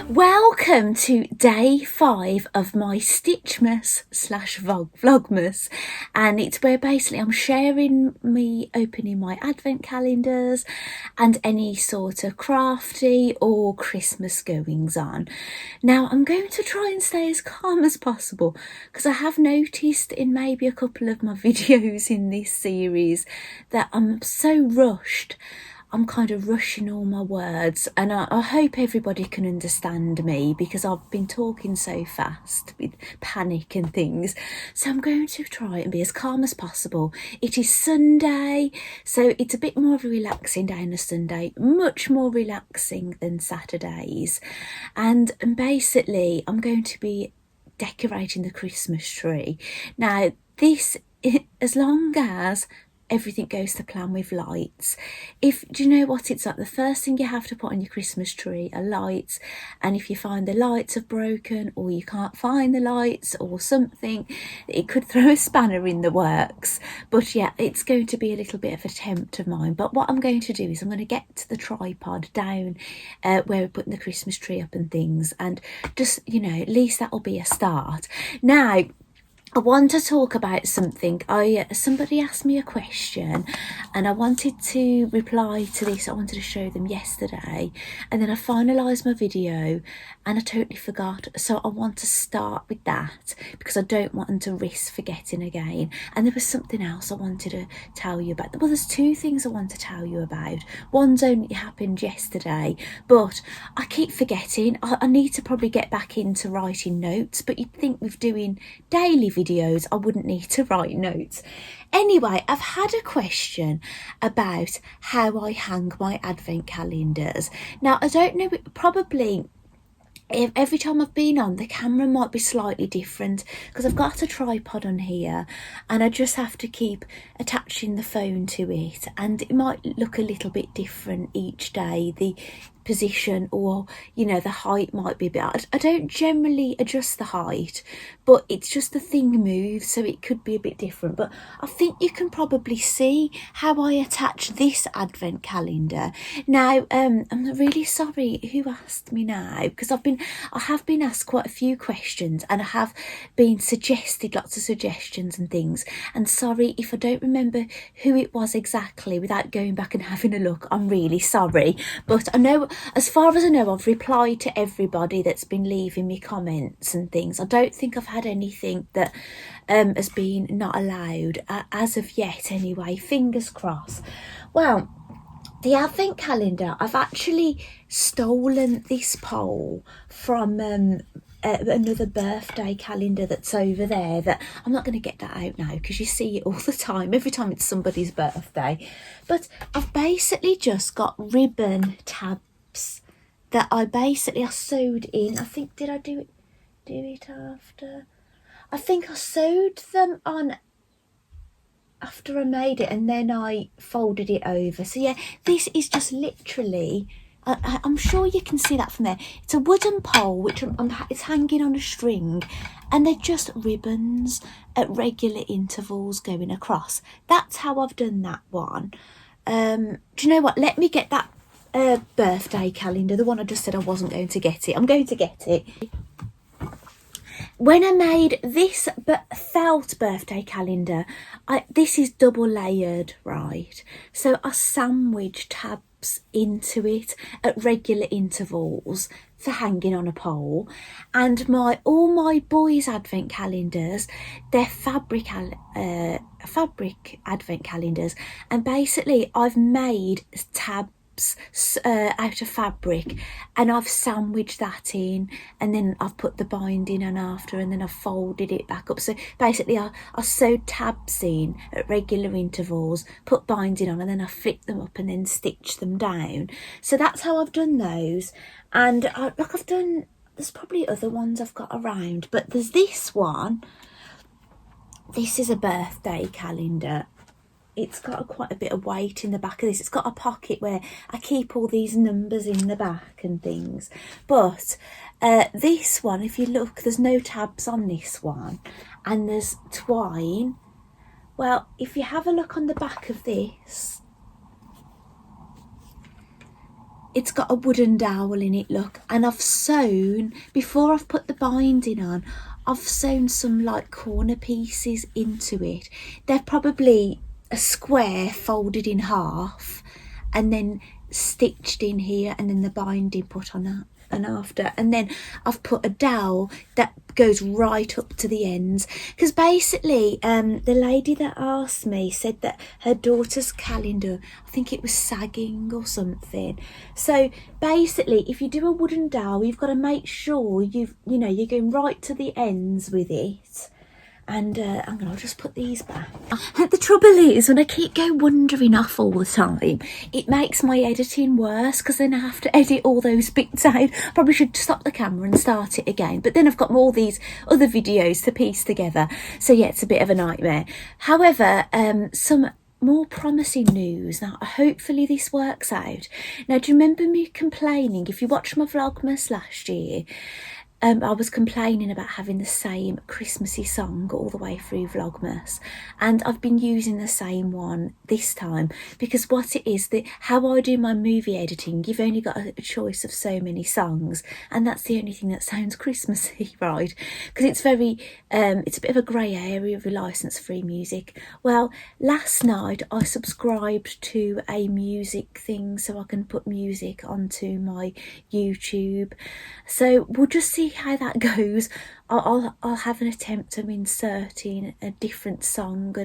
Welcome to day 5 of my Stitchmas / Vlogmas, and it's where basically I'm sharing me opening my advent calendars and any sort of crafty or Christmas goings on. Now I'm going to try and stay as calm as possible because I have noticed in maybe a couple of my videos in this series that I'm so rushed. I'm kind of rushing all my words, and I hope everybody can understand me because I've been talking so fast with panic and things. So I'm going to try and be as calm as possible. It is Sunday, so it's a bit more of a relaxing day on a Sunday, much more relaxing than Saturdays. And basically I'm going to be decorating the Christmas tree. Now this, as long as everything goes to plan with lights. Do you know what it's like? The first thing you have to put on your Christmas tree are lights, and if you find the lights have broken or you can't find the lights or something, it could throw a spanner in the works. But yeah, it's going to be a little bit of a tempt of mine. But what I'm going to do is I'm going to get the tripod down where we're putting the Christmas tree up and things, and just, you know, at least that'll be a start. Now I want to talk about something. Somebody asked me a question and I wanted to reply to this. I wanted to show them yesterday, and then I finalised my video and I totally forgot. So I want to start with that because I don't want to risk forgetting again. And there was something else I wanted to tell you about. Well, there's two things I want to tell you about. One's only happened yesterday, but I keep forgetting. I need to probably get back into writing notes, but you'd think with doing daily videos I wouldn't need to write notes. Anyway, I've had a question about how I hang my advent calendars. Now I don't know, probably every time I've been on, the camera might be slightly different because I've got a tripod on here and I just have to keep attaching the phone to it, and it might look a little bit different each day. The position, or you know, the height might be a bit. I don't generally adjust the height, but it's just the thing moves, so it could be a bit different. But I think you can probably see how I attach this advent calendar. Now I'm really sorry who asked me now, because I have been asked quite a few questions and I have been suggested lots of suggestions and things, and sorry if I don't remember who it was exactly without going back and having a look. I'm really sorry, but I know, as far as I know, I've replied to everybody that's been leaving me comments and things. I don't think I've had anything that has been not allowed as of yet anyway, fingers crossed. Well, the advent calendar, I've actually stolen this poll from another birthday calendar that's over there, that I'm not going to get that out now because you see it all the time, every time it's somebody's birthday. But I've basically just got ribbon tabs that I sewed in. I think, did I do it after? I think I sewed them on after I made it and then I folded it over. So yeah, this is just literally, I'm sure you can see that from there. It's a wooden pole which it's hanging on a string, and they're just ribbons at regular intervals going across. That's how I've done that one. Do you know what? Let me get that birthday calendar, the one I just said I wasn't going to get it. I'm going to get it. When I made this felt birthday calendar, this is double layered, right? So I sandwiched tabs into it at regular intervals for hanging on a pole. And all my boys' advent calendars, they're fabric advent calendars, and basically I've made tabs out of fabric and I've sandwiched that in, and then I've put the binding on after, and then I've folded it back up. So basically I sewed tabs in at regular intervals, put binding on, and then I flipped them up and then stitched them down. So that's how I've done those. And I've done, there's probably other ones I've got around, but there's this one. This is a birthday calendar. It's got quite a bit of weight in the back of this. It's got a pocket where I keep all these numbers in the back and things. But this one, if you look, there's no tabs on this one, and there's twine. Well, if you have a look on the back of this, it's got a wooden dowel in it, look, and I've sewn, before I've put the binding on, I've sewn some like corner pieces into it. They're probably a square folded in half and then stitched in here, and then the binding put on that and after, and then I've put a dowel that goes right up to the ends, because basically the lady that asked me said that her daughter's calendar, I think it was sagging or something. So basically, if you do a wooden dowel, you've got to make sure you're going right to the ends with it. And I'm going to just put these back. The trouble is, when I keep going wandering off all the time, it makes my editing worse, because then I have to edit all those bits out. Probably should stop the camera and start it again. But then I've got all these other videos to piece together. So yeah, it's a bit of a nightmare. However, some more promising news. Now, hopefully this works out. Now, do you remember me complaining? If you watched my Vlogmas last year, I was complaining about having the same Christmassy song all the way through Vlogmas, and I've been using the same one this time, because what it is, how I do my movie editing, you've only got a choice of so many songs, and that's the only thing that sounds Christmassy, right? Because it's very it's a bit of a grey area with license-free music. Well, last night I subscribed to a music thing so I can put music onto my YouTube, so we'll just see how that goes. I'll have an attempt of inserting a different song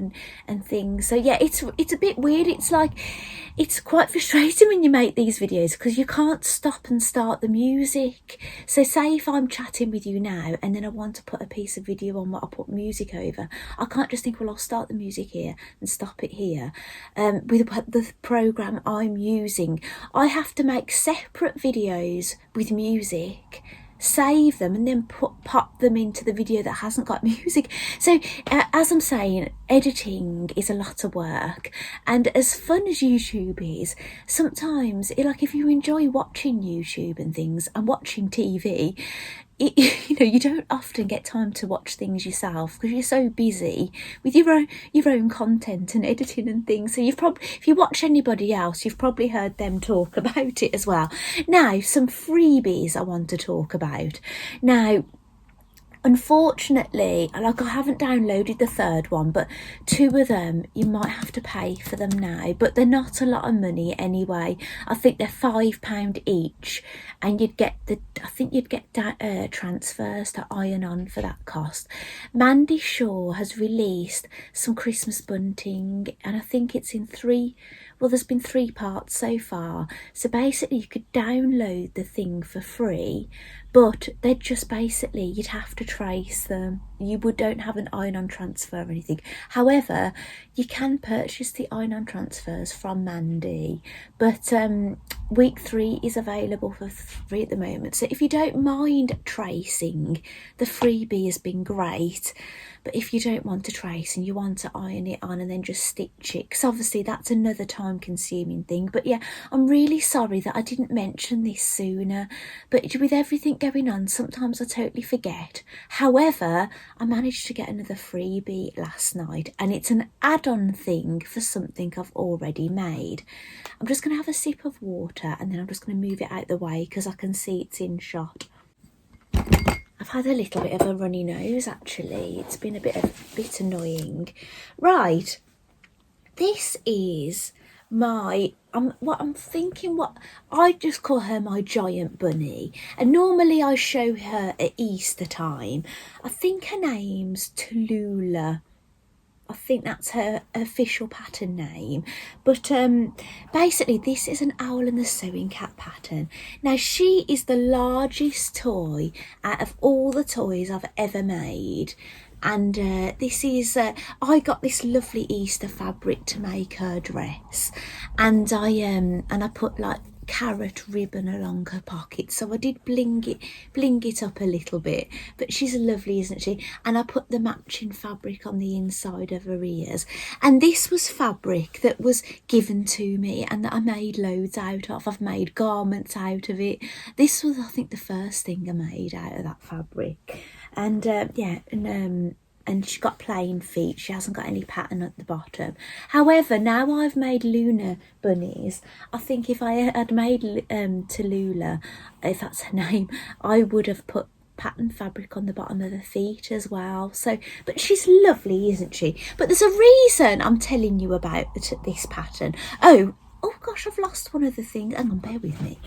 and things. So yeah, it's a bit weird. It's quite frustrating when you make these videos, because you can't stop and start the music. So say if I'm chatting with you now and then I want to put a piece of video on what I put music over, I can't just think, well, I'll start the music here and stop it here. With the program I'm using, I have to make separate videos with music, save them, and then pop them into the video that hasn't got music. So as I'm saying, editing is a lot of work, and as fun as YouTube is, sometimes like if you enjoy watching YouTube and things and watching TV, you don't often get time to watch things yourself, because you're so busy with your own content and editing and things. So if you watch anybody else, you've probably heard them talk about it as well. Now, some freebies I want to talk about. Now, unfortunately, like, I haven't downloaded the third one, but two of them you might have to pay for them now, but they're not a lot of money anyway. I think they're £5 each, and you'd get transfers to Iron On for that cost. Mandy Shaw has released some Christmas bunting, and I think it's in there's been 3 parts so far. So basically you could download the thing for free, but they're just basically, you'd have to trace them. You don't have an iron-on transfer or anything. However, you can purchase the iron-on transfers from Mandy, but week 3 is available for free at the moment. So if you don't mind tracing, the freebie has been great. But if you don't want to trace and you want to iron it on and then just stitch it, because obviously that's another time consuming thing. But yeah, I'm really sorry that I didn't mention this sooner, but with everything going on, sometimes I totally forget. However, I managed to get another freebie last night, and it's an add-on thing for something I've already made. I'm just going to have a sip of water, and then I'm just going to move it out the way because I can see it's in shot. I've had a little bit of a runny nose, actually. It's been a bit annoying. Right, this is my, I just call her my giant bunny. And normally I show her at Easter time. I think her name's Tallulah. I think that's her official pattern name, but basically this is an Owl and the Sewing Cat pattern. Now, she is the largest toy out of all the toys I've ever made, and this is I got this lovely Easter fabric to make her dress, and I put like carrot ribbon along her pocket, so I did bling it up a little bit, but she's lovely, isn't she? And I put the matching fabric on the inside of her ears, and this was fabric that was given to me and that I made loads out of. I've made garments out of it. This was, I think, the first thing I made out of that fabric, and and she's got plain feet. She hasn't got any pattern at the bottom. However, now I've made Luna bunnies, I think if I had made Tallulah, if that's her name, I would have put pattern fabric on the bottom of her feet as well. So, but she's lovely, isn't she? But there's a reason I'm telling you about this pattern. Oh gosh, I've lost one of the things. Hang on, bear with me.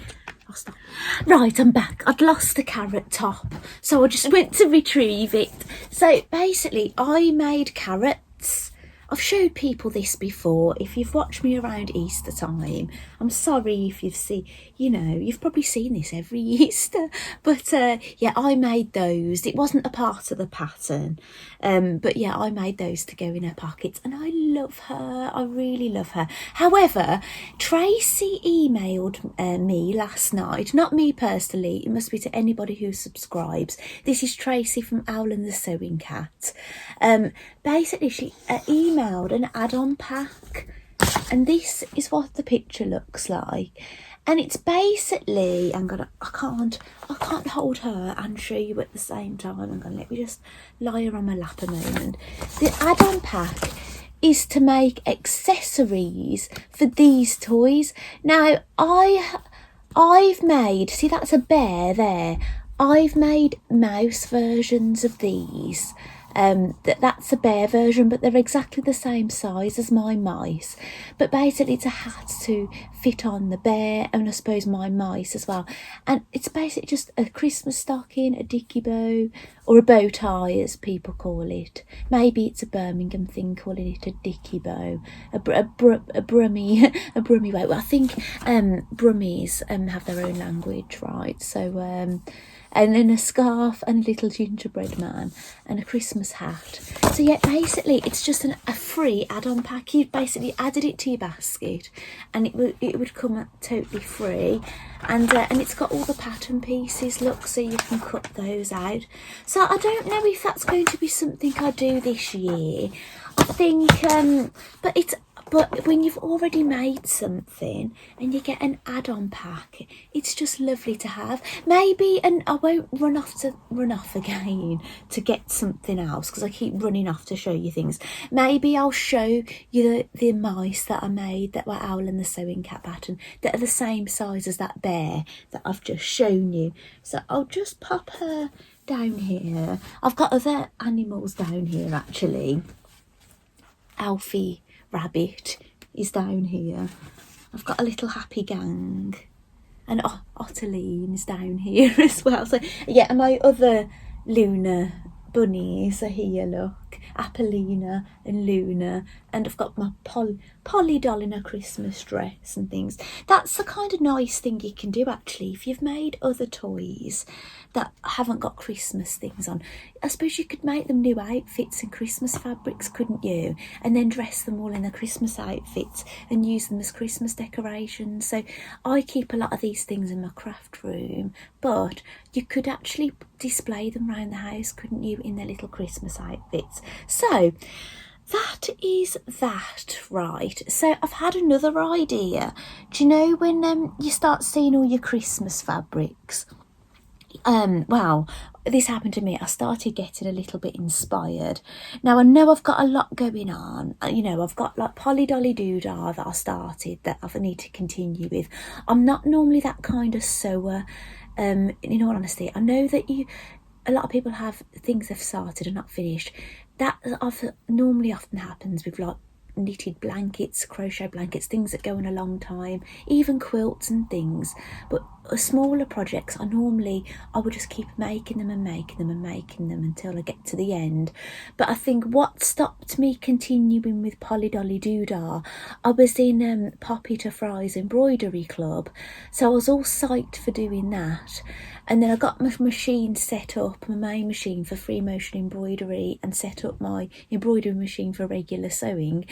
Right, I'm back. I'd lost the carrot top, so I just went to retrieve it. So basically, I made carrots. I've showed people this before. If you've watched me around Easter time, I'm sorry if you've seen, you know, you've probably seen this every Easter. But yeah, I made those. It wasn't a part of the pattern. But yeah, I made those to go in her pockets. And I love her. I really love her. However, Tracy emailed me last night. Not me personally. It must be to anybody who subscribes. This is Tracy from Owl and the Sewing Cat. Basically, she emailed an add-on pack, and this is what the picture looks like. And it's basically, I can't hold her and show you at the same time. Let me just lie her on my lap a moment. The add-on pack is to make accessories for these toys. Now, I've made, see that's a bear there. I've made mouse versions of these. That's a bear version, but they're exactly the same size as my mice. But basically it's a hat to fit on the bear and I suppose my mice as well. And it's basically just a Christmas stocking, a dicky bow, or a bow tie as people call it. Maybe it's a Birmingham thing calling it a dicky bow, a Brummie bow. Well, I think Brummies have their own language, right? So and then a scarf and a little gingerbread man and a Christmas hat. So yeah, basically it's just a free add-on pack. You basically added it to your basket and it would come out totally free. And it's got all the pattern pieces, look, so you can cut those out. So I don't know if that's going to be something I do this year. I think, but when you've already made something and you get an add-on pack, it's just lovely to have. Maybe, and I won't run off again to get something else because I keep running off to show you things. Maybe I'll show you the mice that I made that were Owl and the Sewing Cat pattern that are the same size as that bear that I've just shown you. So I'll just pop her down here. I've got other animals down here actually. Alfie Rabbit is down here. I've got a little happy gang, and Otterline is down here as well. So yeah, and my other Luna bunnies are here, look, Apollina and Luna, and I've got my Polly doll in a Christmas dress and things. That's the kind of nice thing you can do actually if you've made other toys that haven't got Christmas things on. I suppose you could make them new outfits and Christmas fabrics, couldn't you? And then dress them all in the Christmas outfits and use them as Christmas decorations. So I keep a lot of these things in my craft room, but you could actually display them around the house, couldn't you, in their little Christmas outfits. So that is that, right? So I've had another idea. Do you know when you start seeing all your Christmas fabrics? Well, this happened to me. I started getting a little bit inspired. Now I know I've got a lot going on. You know, I've got like Polly Dolly Doodah that I started that I need to continue with. I'm not normally that kind of sewer. In all honesty, I know that a lot of people have things they've started and not finished. That often happens with like knitted blankets, crochet blankets, things that go on a long time, even quilts and things. But smaller projects, I would just keep making them and making them and making them until I get to the end. But I think what stopped me continuing with Polly Dolly Doodah, I was in Poppy to Fry's embroidery club, so I was all psyched for doing that. And then I got my machine set up, my main machine for free motion embroidery, and set up my embroidery machine for regular sewing.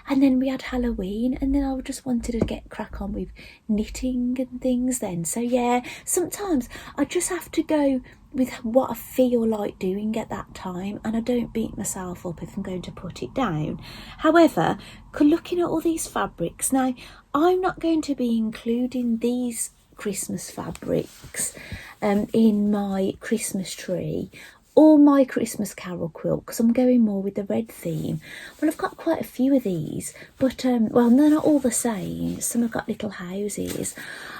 And then we had Halloween, and then I just wanted to get crack on with knitting and things then. So yeah, sometimes I just have to go with what I feel like doing at that time, and I don't beat myself up if I'm going to put it down. However, looking at all these fabrics, now I'm not going to be including these Christmas fabrics in my Christmas tree all my Christmas carol quilt, because I'm going more with the red theme. Well, I've got quite a few of these, but well, they're not all the same. Some have got little houses.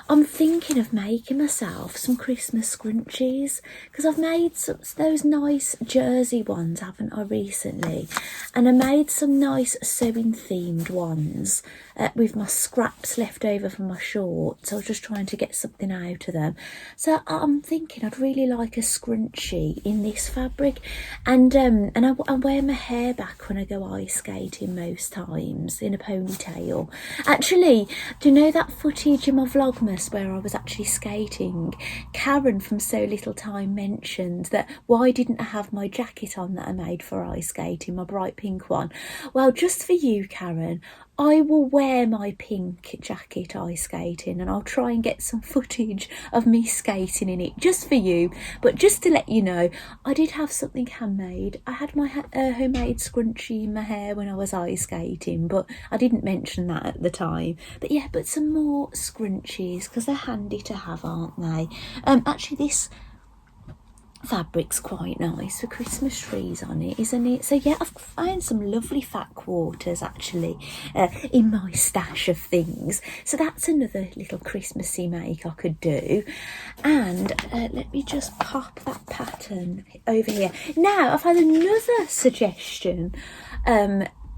I'm thinking of making myself some Christmas scrunchies, because I've made those nice jersey ones, haven't I, recently? And I made some nice sewing themed ones with my scraps left over from my shorts. I was just trying to get something out of them. So I'm thinking I'd really like a scrunchie in this fabric, and I wear my hair back when I go ice skating most times in a ponytail. Actually, do you know that footage in my Vlogmas where I was actually skating? Karen from So Little Time mentioned that why didn't I have my jacket on that I made for ice skating, my bright pink one. Well, just for you, Karen, I will wear my pink jacket ice skating, and I'll try and get some footage of me skating in it just for you. But just to let you know, I did have something handmade. I had my homemade scrunchie in my hair when I was ice skating, but I didn't mention that at the time. But yeah, but some more scrunchies, because they're handy to have, aren't they? Actually, this fabric's quite nice for Christmas trees on it, isn't it? So yeah, I've found some lovely fat quarters actually in my stash of things. So that's another little Christmassy make I could do. And let me just pop that pattern over here. Now I've had another suggestion.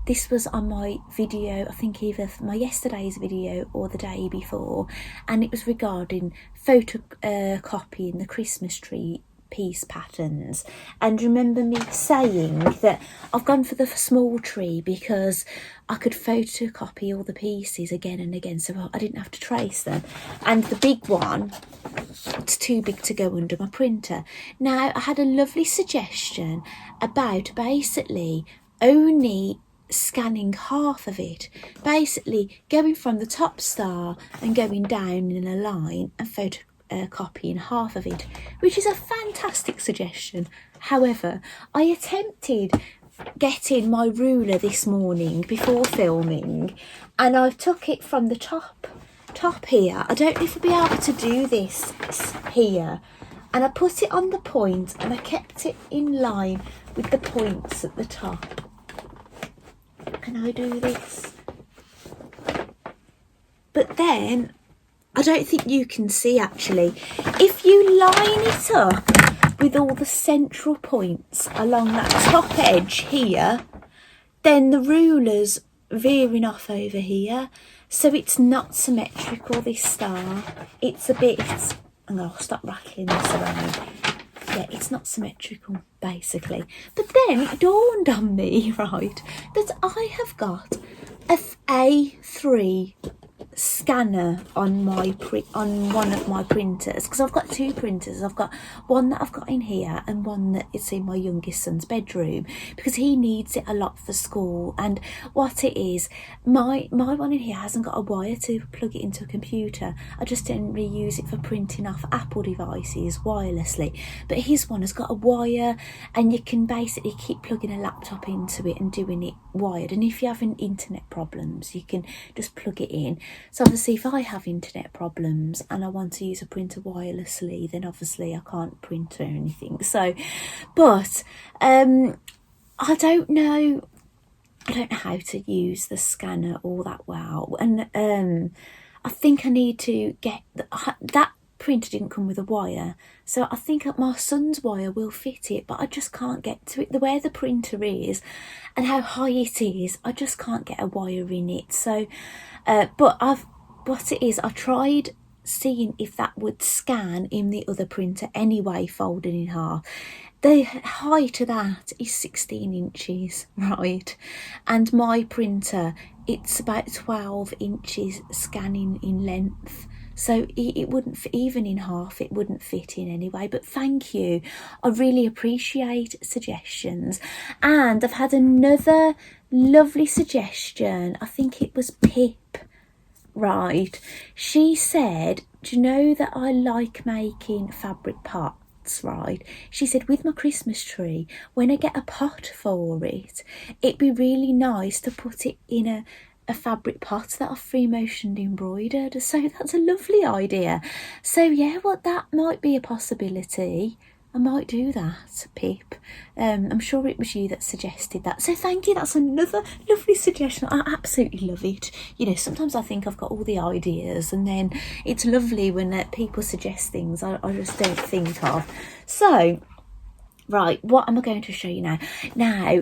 This was on my video, I think either my yesterday's video or the day before, and it was regarding photocopying the Christmas tree piece patterns. And remember me saying that I've gone for the small tree because I could photocopy all the pieces again and again, so I didn't have to trace them. And the big one, it's too big to go under my printer. Now I had a lovely suggestion about basically only scanning half of it, basically going from the top star and going down in a line and copying half of it, which is a fantastic suggestion. However, I attempted getting my ruler this morning before filming, and I took it from the top here. I don't know if I'll be able to do this here, and I put it on the point and I kept it in line with the points at the top. Can I do this? But then I don't think you can see actually. If you line it up with all the central points along that top edge here, then the ruler's veering off over here. So it's not symmetrical, this star. It's a bit, I'll stop rattling this around. Yeah, it's not symmetrical, basically. But then it dawned on me, right, that I have got a A3 scanner on one of my printers, because I've got two printers. I've got one that I've got in here and one that is in my youngest son's bedroom, because he needs it a lot for school. And what it is, my one in here hasn't got a wire to plug it into a computer. I just generally use it for printing off Apple devices wirelessly, but his one has got a wire, and you can basically keep plugging a laptop into it and doing it wired. And if you're having internet problems, you can just plug it in. So obviously if I have internet problems and I want to use a printer wirelessly, then obviously I can't print or anything. So, but I don't know how to use the scanner all that well. And I think I need to get that printer didn't come with a wire, so I think my son's wire will fit it, but I just can't get to it. The way the printer is and how high it is, I just can't get a wire in it. So but what it is, I tried seeing if that would scan in the other printer anyway, folded in half. The height of that is 16 inches, right? And my printer, it's about 12 inches scanning in length. So it wouldn't, even in half, it wouldn't fit in anyway. But thank you. I really appreciate suggestions. And I've had another lovely suggestion. I think it was Pip, right? She said, do you know that I like making fabric pots, right? She said, with my Christmas tree, when I get a pot for it, it'd be really nice to put it in a fabric pot that I've free motioned embroidered. So that's a lovely idea. So yeah, well, that might be a possibility. I might do that, Pip. I'm sure it was you that suggested that, so thank you. That's another lovely suggestion. I absolutely love it. You know, sometimes I think I've got all the ideas, and then it's lovely when people suggest things I just don't think of. So right, what am I going to show you now? Now,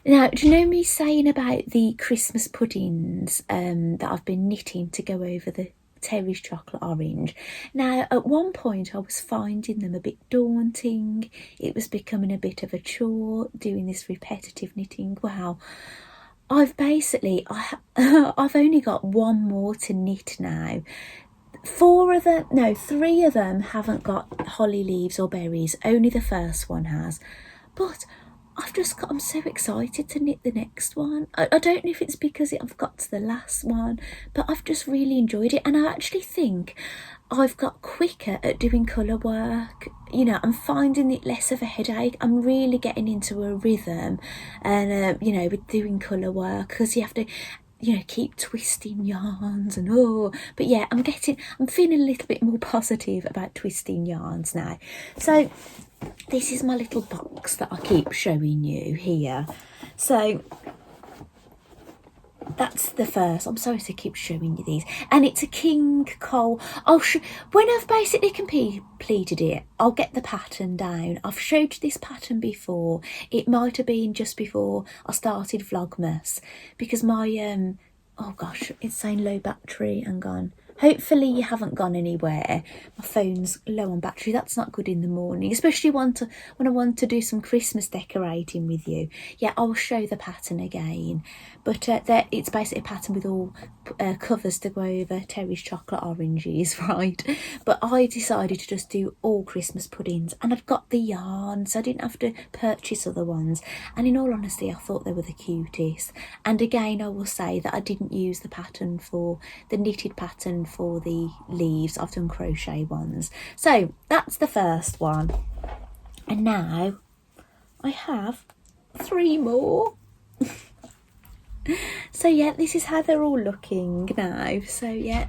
do you know me saying about the Christmas puddings that I've been knitting to go over the Terry's chocolate orange? Now, at one point I was finding them a bit daunting. It was becoming a bit of a chore doing this repetitive knitting. Wow. I've only got one more to knit now. 3 of them haven't got holly leaves or berries, only the first one has. But I'm so excited to knit the next one. I don't know if it's because I've got to the last one, but I've just really enjoyed it, and I actually think I've got quicker at doing colour work. You know, I'm finding it less of a headache. I'm really getting into a rhythm, and you know, with doing colour work, because you have to, you know, keep twisting yarns and but yeah, I'm feeling a little bit more positive about twisting yarns now. So this is my little box that I keep showing you here. So that's the first. I'm sorry to keep showing you these, and it's a King Cole. When I've basically completed it, I'll get the pattern down. I've showed you this pattern before. It might have been just before I started Vlogmas, because my oh gosh, it's saying low battery and gone. Hopefully you haven't gone anywhere. My phone's low on battery. That's not good in the morning, especially when I want to do some Christmas decorating with you. Yeah, I'll show the pattern again. But it's basically a pattern with all covers to go over Terry's chocolate oranges, right? But I decided to just do all Christmas puddings, and I've got the yarn, so I didn't have to purchase other ones. And in all honesty, I thought they were the cutest. And again, I will say that I didn't use the pattern for the knitted pattern for the leaves. I've done crochet ones. So that's the first one, and now I have 3 more. So yeah, this is how they're all looking now. So yeah,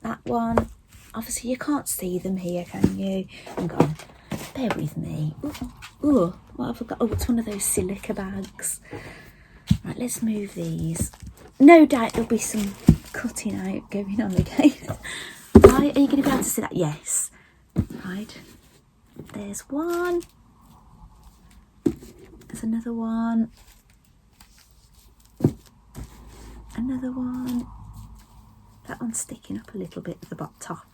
that one, obviously you can't see them here, can you? Hang on, bear with me. Ooh, what have I got? Oh, it's one of those silica bags. Right, let's move these. No doubt there'll be some cutting out going on again. Right, are you going to be able to see that? Yes. Right, there's one. There's another one. Another one. That one's sticking up a little bit at the bottom top.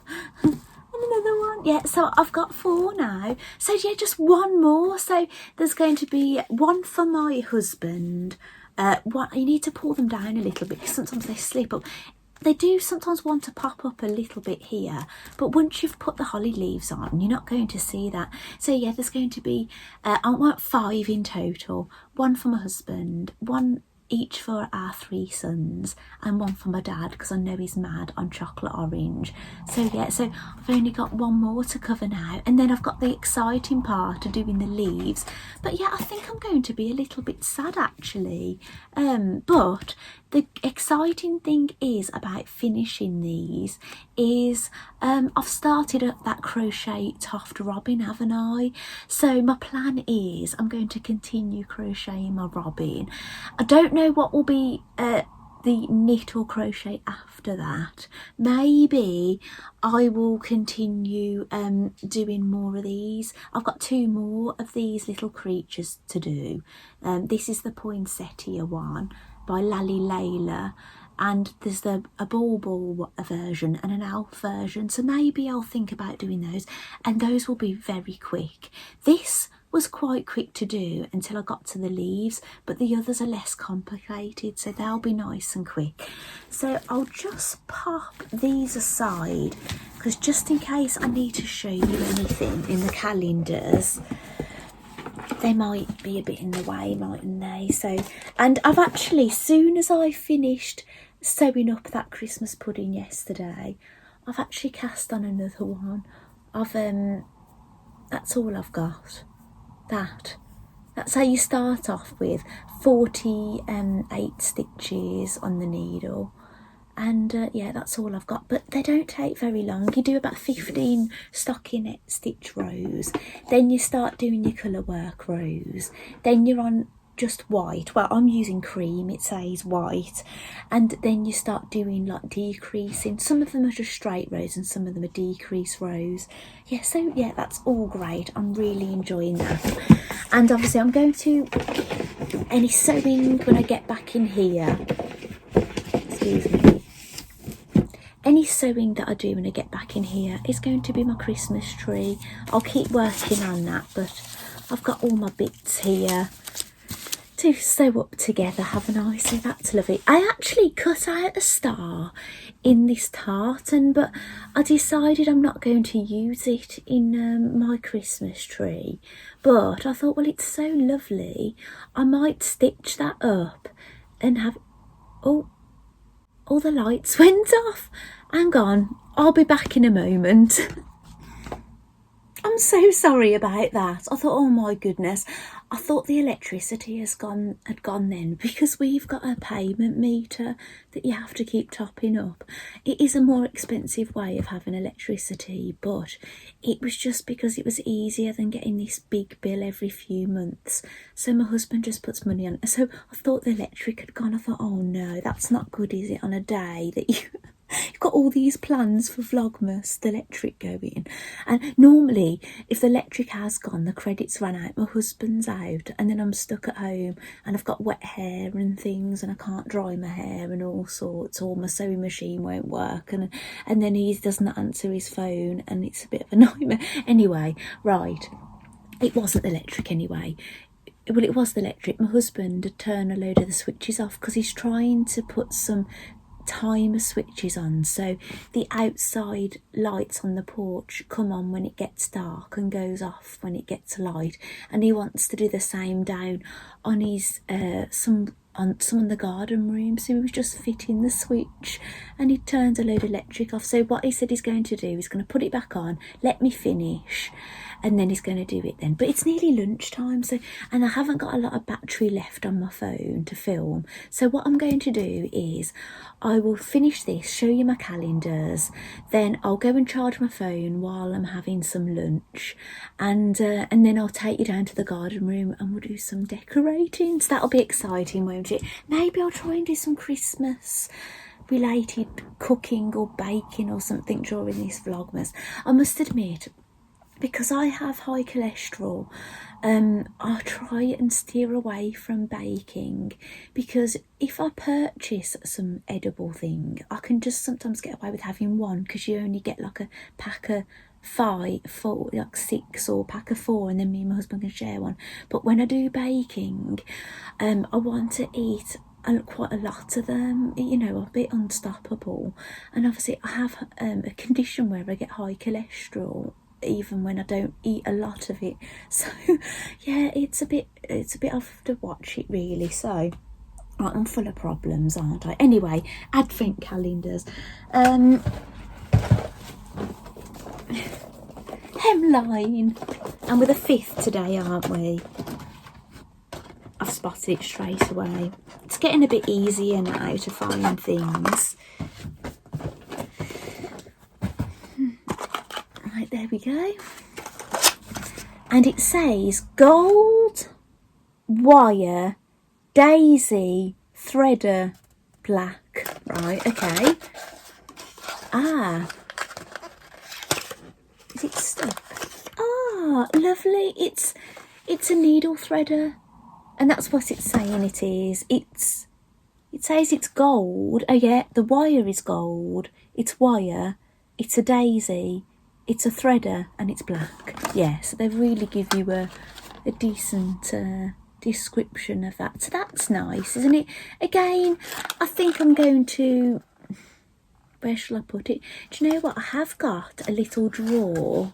And another one. Yeah, so I've got 4 now. So yeah, just one more. So there's going to be one for my husband. You need to pull them down a little bit, because sometimes they slip up. They do sometimes want to pop up a little bit here, but once you've put the holly leaves on, you're not going to see that. So yeah, there's going to be I want 5 in total. 1 for my husband, 1 each for our 3 sons, and 1 for my dad, because I know he's mad on chocolate orange. So yeah, so I've only got 1 more to cover now, and then I've got the exciting part of doing the leaves. But yeah, I think I'm going to be a little bit sad actually, but the exciting thing is about finishing these is I've started that crochet Toft Robin, haven't I? So my plan is I'm going to continue crocheting my robin. I don't know what will be the knit or crochet after that. Maybe I will continue doing more of these. I've got 2 more of these little creatures to do. This is the poinsettia one by Lally Layla, and there's a bauble version and an elf version, so maybe I'll think about doing those, and those will be very quick. This was quite quick to do until I got to the leaves, but the others are less complicated, so they'll be nice and quick. So I'll just pop these aside, because just in case I need to show you anything in the calendars, they might be a bit in the way, mightn't they? So, and I've actually, soon as I finished sewing up that Christmas pudding yesterday, I've actually cast on another one. That's all I've got. That's how you start off with 48 stitches on the needle, And yeah, that's all I've got, but they don't take very long. You do about 15 stockinette stitch rows, then you start doing your colour work rows, then you're on just white. Well, I'm using cream, it says white, and then you start doing like decreasing. Some of them are just straight rows and some of them are decrease rows. Yeah, so yeah, that's all great. I'm really enjoying that. And obviously I'm going to any sewing when I get back in here. Excuse me. Any sewing that I do when I get back in here is going to be my Christmas tree. I'll keep working on that, but I've got all my bits here to sew up together, haven't I? So that's lovely. I actually cut out a star in this tartan, but I decided I'm not going to use it in my Christmas tree. But I thought, well, it's so lovely, I might stitch that up and have... Oh, all the lights went off. Hang on, I'll be back in a moment. I'm so sorry about that. I thought, oh my goodness, I thought the electricity had gone then, because we've got a payment meter that you have to keep topping up. It is a more expensive way of having electricity, but it was just because it was easier than getting this big bill every few months. So my husband just puts money on it. So I thought the electric had gone. I thought, oh no, that's not good, is it, on a day that you've got all these plans for Vlogmas, the electric going. And normally, if the electric has gone, the credits run out, my husband's out, and then I'm stuck at home, and I've got wet hair and things, and I can't dry my hair and all sorts, or my sewing machine won't work, and then he doesn't answer his phone, and it's a bit of a nightmare. Anyway, right, it wasn't electric anyway. Well, it was the electric. My husband had turned a load of the switches off because he's trying to put some timer switches on, so the outside lights on the porch come on when it gets dark and goes off when it gets light, and he wants to do the same down on his some in the garden room. So he was just fitting the switch and he turned a load of electric off. So what he said he's going to do, he's going to put it back on, let me finish, and then he's going to do it then. But it's nearly lunchtime, so, and I haven't got a lot of battery left on my phone to film. So what I'm going to do is I will finish this, show you my calendars, then I'll go and charge my phone while I'm having some lunch, and then I'll take you down to the garden room and we'll do some decorating. So that'll be exciting, won't it? Maybe I'll try and do some Christmas related cooking or baking or something during this Vlogmas. I must admit, because I have high cholesterol, I'll try and steer away from baking, because if I purchase some edible thing, I can just sometimes get away with having one, because you only get like a pack of 5, 4, like 6, or pack of 4, and then me and my husband can share one. But when I do baking, I want to eat quite a lot of them, you know, a bit unstoppable. And obviously I have a condition where I get high cholesterol even when I don't eat a lot of it. So yeah, it's a bit off to watch it really. So I'm full of problems, aren't I? Anyway, advent calendars, hemline, and we're the 5th today, aren't we? I've spotted it straight away. It's getting a bit easier now to find things. Right, there we go. And it says gold wire daisy threader black. Right, okay. Ah, is it stuck? Ah, lovely. It's a needle threader, and that's what it's saying it is. It says it's gold. Oh yeah, the wire is gold. It's wire. It's a daisy. It's a threader, and it's black. Yeah, so they really give you a decent description of that. So that's nice, isn't it? Again, I think I'm going to... Where shall I put it? Do you know what? I have got a little drawer.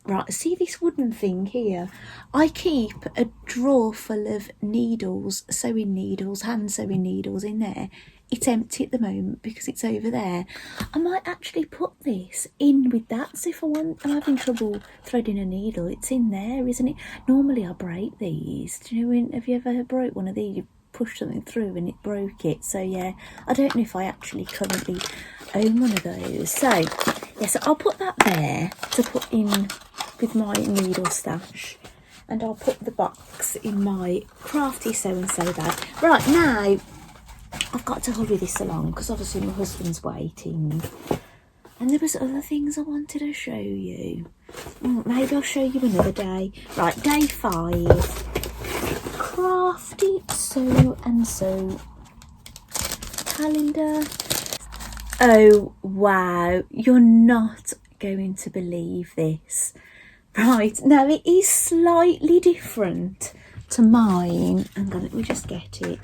Right, see this wooden thing here? I keep a drawer full of needles, sewing needles, hand sewing needles in there. It's empty at the moment because it's over there. I might actually put this in with that. So if I'm having trouble threading a needle, it's in there, isn't it? Normally I break these. Do you know, have you ever broke one of these? You pushed something through and it broke it. So yeah, I don't know if I actually currently own one of those. So yeah, so I'll put that there to put in with my needle stash, and I'll put the box in my crafty so-and-so bag. Right, now I've got to hurry this along because obviously my husband's waiting. And there was other things I wanted to show you. Maybe I'll show you another day. Right, day 5. Crafty so-and-so calendar. Oh, wow. You're not going to believe this. Right, now it is slightly different to mine. Hang on, let me just get it.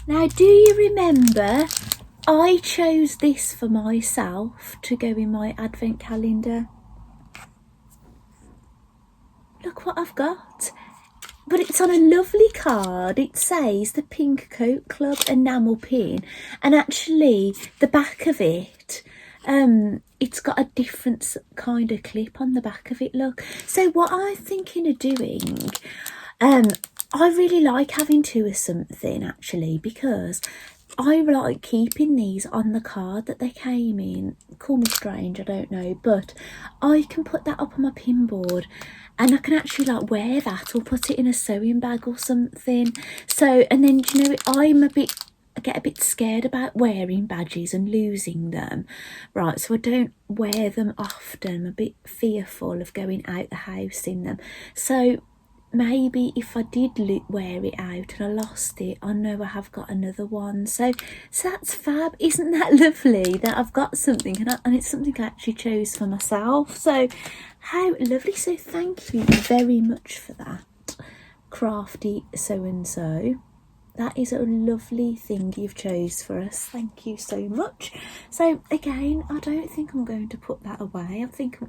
Now, do you remember I chose this for myself to go in my advent calendar? Look what I've got. But it's on a lovely card. It says the Pink Coat Club enamel pin, and actually the back of it, it's got a different kind of clip on the back of it, look. So what I'm thinking of doing, I really like having two of something actually, because I like keeping these on the card that they came in. Call me strange, I don't know, but I can put that up on my pin board and I can actually like wear that or put it in a sewing bag or something. So, and then, you know, I get a bit scared about wearing badges and losing them. Right, so I don't wear them often. I'm a bit fearful of going out the house in them. So maybe if I did wear it out and I lost it, I know I have got another one. So that's fab. Isn't that lovely that I've got something and it's something I actually chose for myself? So how lovely. So thank you very much for that, crafty so-and-so. That is a lovely thing you've chose for us. Thank you so much. So again, I don't think I'm going to put that away. I think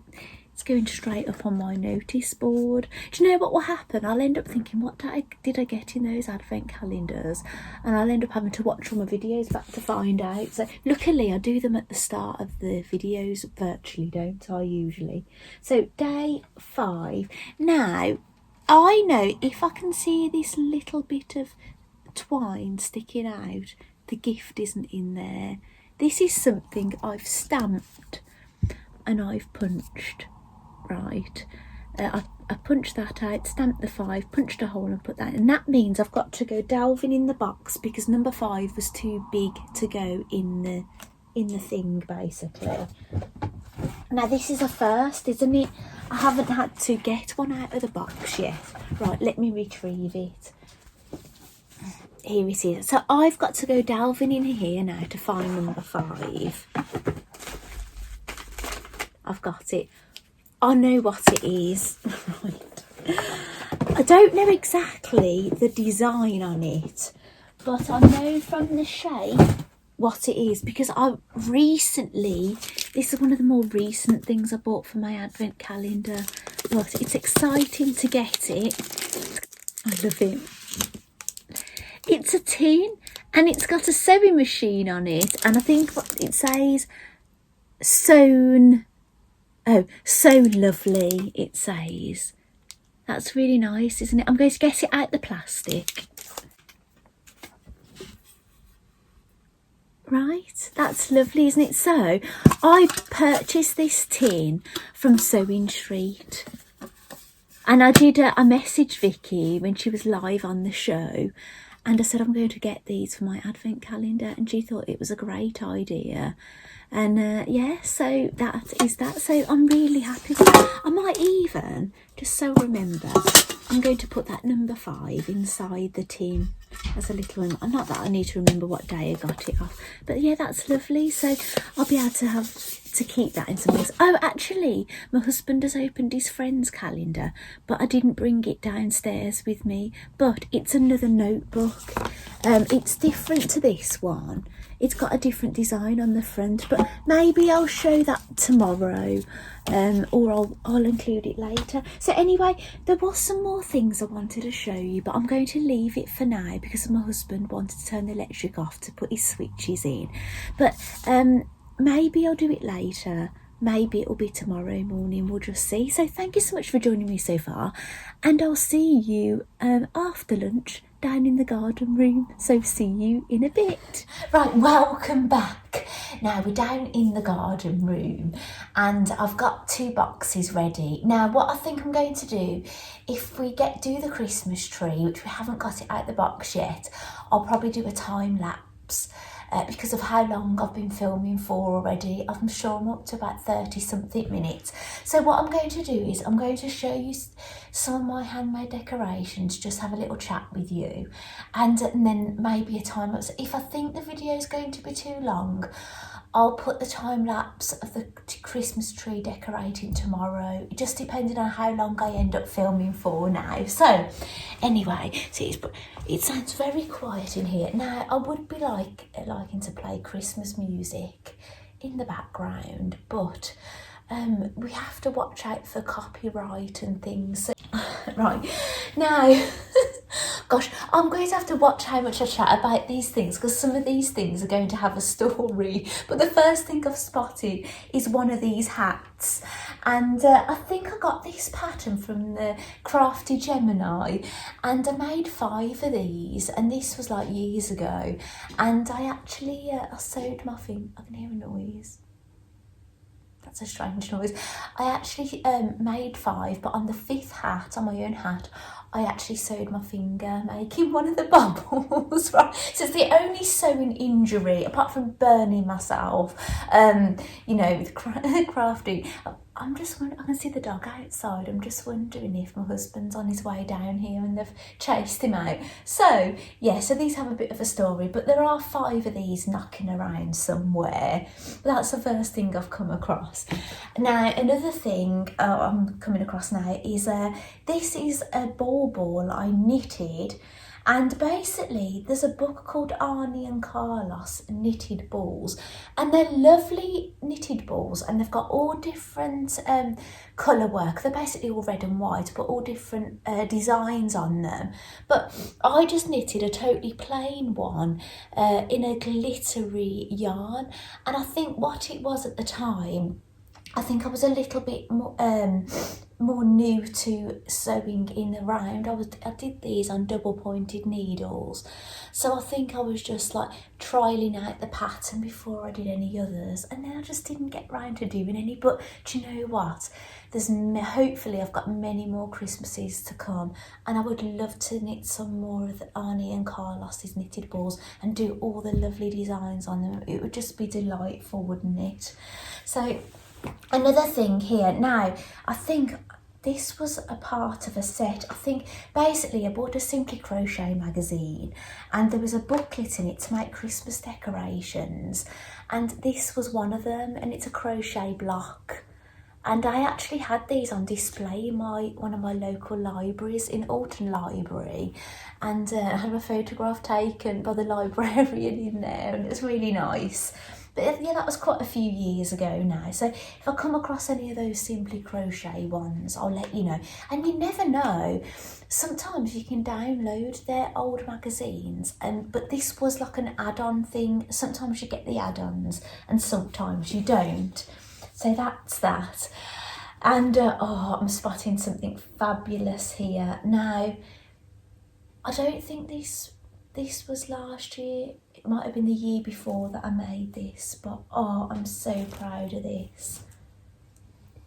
it's going straight up on my notice board. Do you know what will happen? I'll end up thinking, what did I get in those advent calendars? And I'll end up having to watch all my videos back to find out. So luckily I do them at the start of the videos virtually, don't I, usually? So day 5. Now, I know if I can see this little bit of twine sticking out, the gift isn't in there. This is something I've stamped and I've punched. Right, I punched that out, stamped the 5, punched a hole and put that in. And that means I've got to go delving in the box because number 5 was too big to go in the thing, basically. Now this is a first, isn't it? I haven't had to get one out of the box yet. Right, let me retrieve it. Here it is. So I've got to go delving in here now to find number 5. I've got it. I know what it is. Right. I don't know exactly the design on it, but I know from the shape what it is because this is one of the more recent things I bought for my advent calendar, but it's exciting to get it. I love it. It's a tin and it's got a sewing machine on it, and I think what it says, sewn. Oh, so lovely, it says. That's really nice, isn't it? I'm going to get it out the plastic. Right, that's lovely, isn't it? So, I purchased this tin from Sewing Street. And I messaged Vicky when she was live on the show. And I said, I'm going to get these for my advent calendar. And she thought it was a great idea. And yeah, so that is that. So I'm really happy with that. I might even, just so remember, I'm going to put that number 5 inside the tin as a little one. Not that I need to remember what day I got it off. But yeah, that's lovely. So I'll be able to keep that in some ways. Oh, actually, my husband has opened his friend's calendar, but I didn't bring it downstairs with me. But it's another notebook. It's different to this one. It's got a different design on the front, but maybe I'll show that tomorrow, or I'll include it later. So anyway, there was some more things I wanted to show you, but I'm going to leave it for now because my husband wanted to turn the electric off to put his switches in. But maybe I'll do it later. maybe it'll be tomorrow morning, we'll just see. So thank you so much for joining me so far, and I'll see you after lunch down in the garden room. So see you in a bit. Right, welcome back. Now we're down in the garden room and I've got 2 boxes ready. Now what I think I'm going to do, if we do the Christmas tree, which we haven't got it out the box yet, I'll probably do a time lapse. Because of how long I've been filming for already. I'm sure I'm up to about 30 something minutes. So what I'm going to do is I'm going to show you some of my handmade decorations, just have a little chat with you, and then maybe a time lapse. If I think the video is going to be too long, I'll put the time lapse of the Christmas tree decorating tomorrow, just depending on how long I end up filming for now. So anyway, see, it sounds very quiet in here. Now I would be liking to play Christmas music in the background, but we have to watch out for copyright and things. So, right, now gosh, I'm going to have to watch how much I chat about these things, because some of these things are going to have a story. But the first thing I've spotted is one of these hats, and I think I got this pattern from the Crafty Gemini, and I made 5 of these, and this was like years ago, and I actually I sewed my finger. I can hear a noise. That's a strange noise. I actually made 5, but on the 5th hat, on my own hat, I actually sewed my finger, making one of the bubbles, right? So it's the only sewing injury, apart from burning myself, you know, with crafting. I'm just wondering, I can see the dog outside. I'm just wondering if my husband's on his way down here and they've chased him out. So, yeah, so these have a bit of a story, but there are 5 of these knocking around somewhere. That's the first thing I've come across. Now, another thing I'm coming across now is this is a ball I knitted. And basically, there's a book called Arnie and Carlos Knitted Balls, and they're lovely knitted balls, and they've got all different colour work. They're basically all red and white, but all different designs on them. But I just knitted a totally plain one in a glittery yarn, and I think what it was at the time, I think I was a little bit more new to sewing in the round. I did these on double pointed needles, so I think I was just like trialing out the pattern before I did any others, and then I just didn't get round to doing any. But do you know what, hopefully I've got many more Christmases to come, and I would love to knit some more of the Arnie and Carlos's knitted balls and do all the lovely designs on them. It would just be delightful, wouldn't it? So another thing here, now I think this was a part of a set. I think basically I bought a Simply Crochet magazine, and there was a booklet in it to make Christmas decorations, and this was one of them, and it's a crochet block. And I actually had these on display in one of my local libraries, in Alton Library, and I had a photograph taken by the librarian in there, and it's really nice. But yeah, that was quite a few years ago now. So if I come across any of those Simply Crochet ones, I'll let you know. And you never know, sometimes you can download their old magazines, but this was like an add-on thing. Sometimes you get the add-ons and sometimes you don't. So that's that. And oh, I'm spotting something fabulous here. Now, I don't think this was last year. It might have been the year before that I made this, but oh, I'm so proud of this.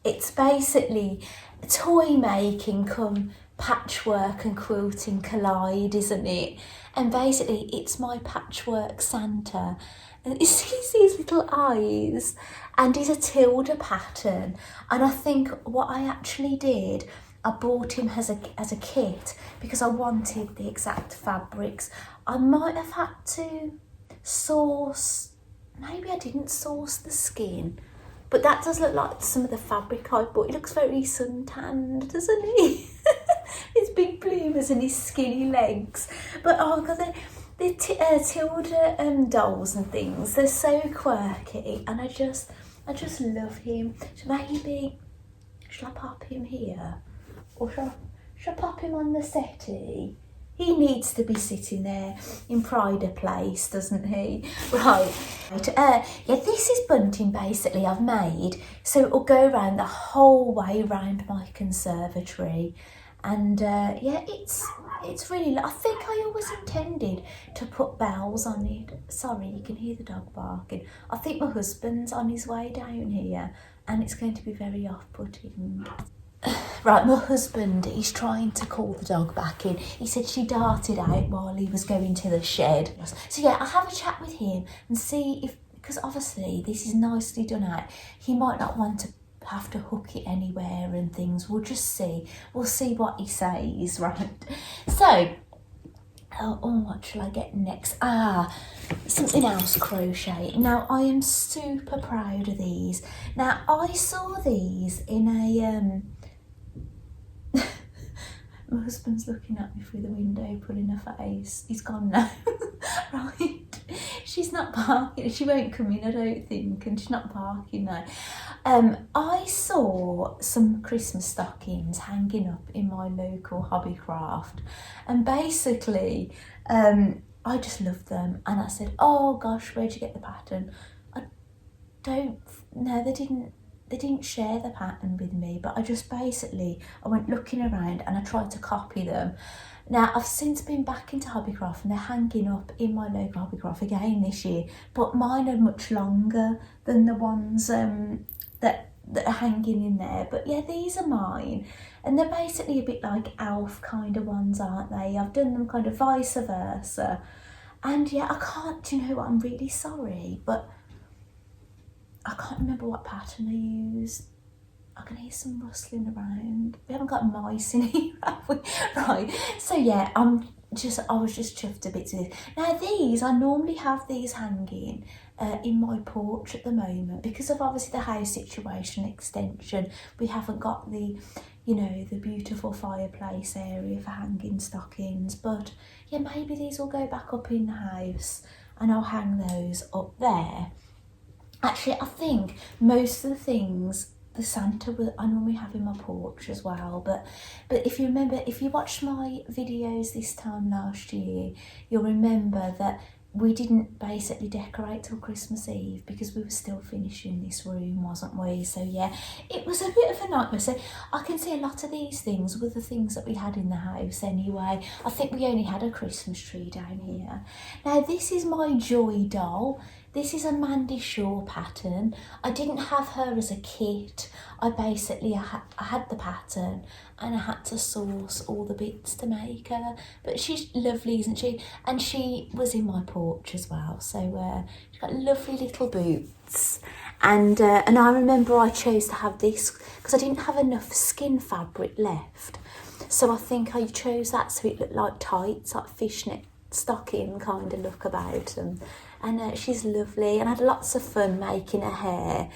It's basically toy making come patchwork and quilting collide, isn't it? And basically it's my patchwork Santa, and it sees these little eyes, and it's a tilde pattern. And I think what I actually did, I bought him as a kit because I wanted the exact fabrics. I might have had to source, maybe I didn't source the skin, but that does look like some of the fabric I bought. It looks very suntanned, doesn't he? His big bloomers and his skinny legs. But oh god, the tilde dolls and things, they're so quirky, and I just love him. So maybe, shall I pop him here? Or shall I pop him on the settee? He needs to be sitting there in pride of place, doesn't he? Right. Yeah, this is bunting basically I've made. So it'll go around the whole way around my conservatory. And yeah, it's really, I think I always intended to put bells on it. Sorry, you can hear the dog barking. I think my husband's on his way down here and it's going to be very off-putting. Right, my husband, he's trying to call the dog back in. He said she darted out while he was going to the shed. So yeah, I'll have a chat with him and see if, because obviously this is nicely done out, he might not want to have to hook it anywhere and things. We'll just see. We'll see what he says, right? So, oh, what shall I get next? Something else crochet. Now, I am super proud of these. Now, I saw these in a... My husband's looking at me through the window, pulling her face. He's gone now. Right. She's not barking. She won't come in, I don't think, and she's not barking now. I saw some Christmas stockings hanging up in my local Hobbycraft, and basically I just loved them, and I said, oh gosh, where'd you get the pattern? I don't know, they didn't share the pattern with me, but I went looking around and I tried to copy them. Now, I've since been back into Hobbycraft and they're hanging up in my local Hobbycraft again this year, but mine are much longer than the ones that are hanging in there. But yeah, these are mine, and they're basically a bit like elf kind of ones, aren't they? I've done them kind of vice versa. And yeah, do you know what, I'm really sorry, but I can't remember what pattern I used. I can hear some rustling around. We haven't got mice in here, have we? Right, so yeah, I was just chuffed a bit to this. Now these, I normally have these hanging in my porch at the moment because of obviously the house situation extension. We haven't got the, you know, the beautiful fireplace area for hanging stockings. But yeah, maybe these will go back up in the house and I'll hang those up there. Actually, I think most of the things, the Santa I normally have in my porch as well, but if you remember, if you watched my videos this time last year, you'll remember that we didn't basically decorate till Christmas Eve because we were still finishing this room, wasn't we? So yeah, it was a bit of a nightmare. So I can see a lot of these things were the things that we had in the house anyway. I think we only had a Christmas tree down here. Now this is my Joy doll. This is a Mandy Shaw pattern. I didn't have her as a kit. I had the pattern and I had to source all the bits to make her. But she's lovely, isn't she? And she was in my porch as well. So she's got lovely little boots. And I remember I chose to have this because I didn't have enough skin fabric left. So I think I chose that so it looked like tights, like fishnet stocking kind of look about them. And she's lovely, and I had lots of fun making her hair.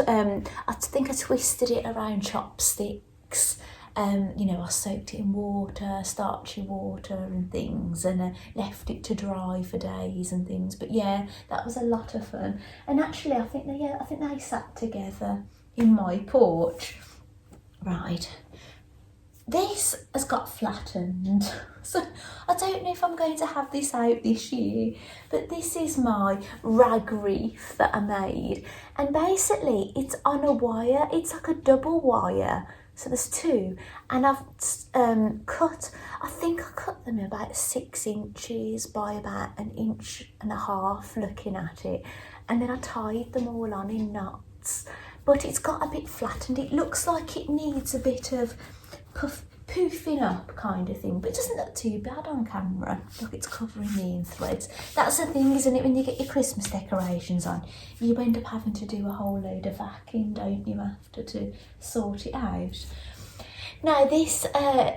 I think I twisted it around chopsticks. You know, I soaked it in water, starchy water and things, and left it to dry for days and things. But yeah, that was a lot of fun. And actually, I think they sat together in my porch. Right. This has got flattened, so I don't know if I'm going to have this out this year, but this is my rag wreath that I made, and basically it's on a wire. It's like a double wire, so there's two, and I've I think I cut them about 6 inches by about 1.5 inches looking at it, and then I tied them all on in knots, but it's got a bit flattened. It looks like it needs a bit of poofing up kind of thing, but it doesn't look too bad on camera. Look, it's covering me in threads. That's the thing, isn't it, when you get your Christmas decorations on, you end up having to do a whole load of vacuuming, don't you, after to sort it out. Now this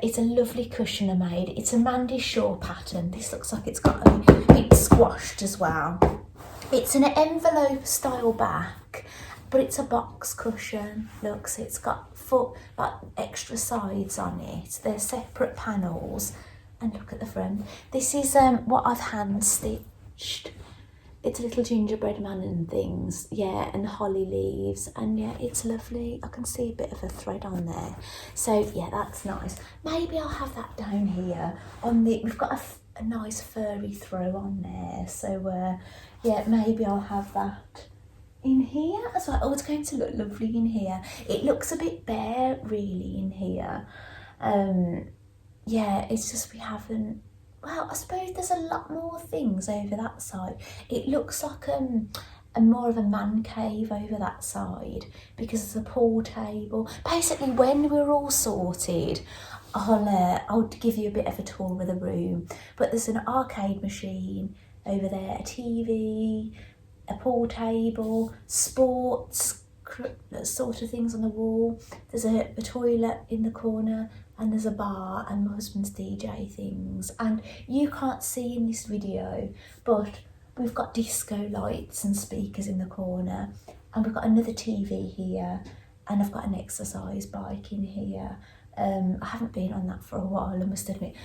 is a lovely cushion I made. It's a Mandy Shaw pattern. This looks like it's got a bit squashed as well. It's an envelope style back, but it's a box cushion. Look, so it's got like extra sides on it. They're separate panels, and look at the front. This is what I've hand stitched. it's a little gingerbread man and things, yeah, and holly leaves, and yeah, it's lovely. I can see a bit of a thread on there, so yeah, that's nice. Maybe I'll have that down here on the, we've got a nice furry throw on there, so yeah, maybe I'll have that in here as well. Oh, it's going to look lovely in here. It looks a bit bare really in here. Yeah, it's just we haven't, well, I suppose there's a lot more things over that side. It looks like a more of a man cave over that side because there's a pool table. Basically, when we're all sorted, I'll give you a bit of a tour of the room. But there's an arcade machine over there, a TV, a pool table, sports sort of things on the wall. There's a toilet in the corner, and there's a bar and my husband's DJ things. And you can't see in this video, but we've got disco lights and speakers in the corner, and we've got another TV here, and I've got an exercise bike in here. I haven't been on that for a while, I must admit.